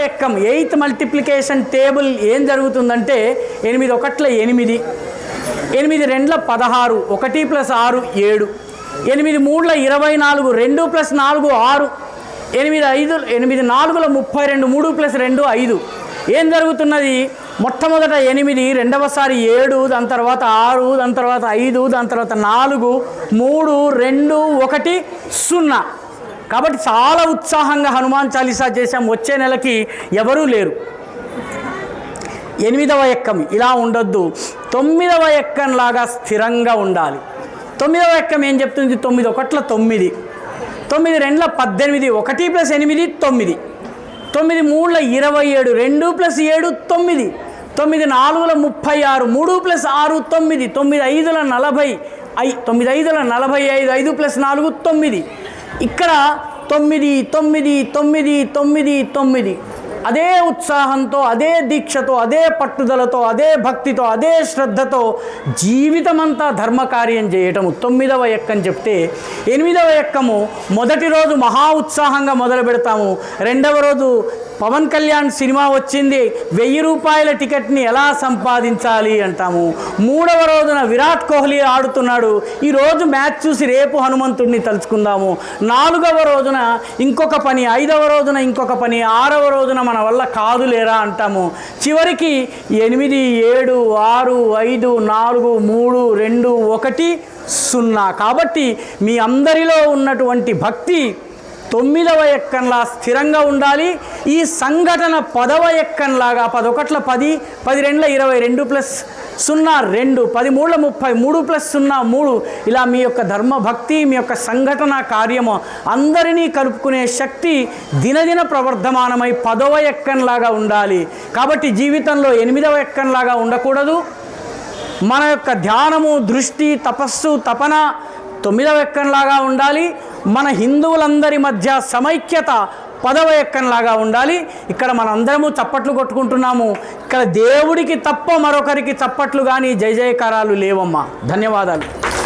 ఎక్కం 8th multiplication table ఏం జరుగుతుందంటే 8 1 8, 8 2 16, 1 + 6 7, 8 3 24, 2 + 4 6, 8 4 32, 3 + 2 5. ఏం జరుగుతున్నది? మొట్టమొదట 8, రెండవసారి 7, దాని తర్వాత 6, దాని తర్వాత 5, దాని తర్వాత 4, 3 2 1 0. కాబట్టి చాలా ఉత్సాహంగా హనుమాన్ చాలీసా చేశాం. వచ్చే నెలకి ఎవరూ లేరు. 8వ ఎక్కం ఇలా ఉండొద్దు. 9వ ఎక్కంలాగా స్థిరంగా ఉండాలి. 9వ ఎక్కం ఏం చెప్తుంది? 9 1 9, 9 2 18, 1 + 8 9, 9 3 27, 2 + 7 9, 9 4 36, 3 + 6 9, 9 5 40, 9 5 45, 5 + 4 9. ఇక్కడ 9 9 9 9 9. అదే ఉత్సాహంతో, అదే దీక్షతో, అదే పట్టుదలతో, అదే భక్తితో, అదే శ్రద్ధతో జీవితమంతా ధర్మకార్యం చేయటము 9వ ఎక్కం చెప్తే, 8వ ఎక్కము మొదటి రోజు మహా ఉత్సాహంగా మొదలు పెడతాము. రెండవ రోజు పవన్ కళ్యాణ్ సినిమా వచ్చింది, 1000 రూపాయల టికెట్ని ఎలా సంపాదించాలి అంటాము. 3వ రోజున విరాట్ కోహ్లీ ఆడుతున్నాడు, ఈరోజు మ్యాచ్ చూసి రేపు హనుమంతుడిని తలుచుకుందాము. 4వ రోజున ఇంకొక పని, 5వ రోజున ఇంకొక పని, 6వ రోజున మన వల్ల కాదులేరా అంటాము. చివరికి 8 7 6 5 4 3 2 1 0. కాబట్టి మీ అందరిలో ఉన్నటువంటి భక్తి 9వ ఎక్కంలా స్థిరంగా ఉండాలి. ఈ సంఘటన 10వ ఎక్కంలాగా 10 1 10, 10 2 20, 2 + 0 2, 13 30, 3 + 0 3. ఇలా మీ యొక్క ధర్మభక్తి, మీ యొక్క సంఘటన కార్యము అందరినీ కలుపుకునే శక్తి దినదిన ప్రవర్ధమానమై 10వ ఎక్కంలాగా ఉండాలి. కాబట్టి జీవితంలో 8వ ఎక్కంలాగా ఉండకూడదు. మన యొక్క ధ్యానము, దృష్టి, తపస్సు, తపన 9వ ఎక్కంలాగా ఉండాలి. మన హిందువులందరి మధ్య సమైక్యత 10వ ఎక్కంలాగా ఉండాలి. ఇక్కడ మనందరము చప్పట్లు కొట్టుకుంటున్నాము. ఇక్కడ దేవుడికి తప్ప మరొకరికి చప్పట్లు కానీ జయ జయకారాలు లేవమ్మా. ధన్యవాదాలు.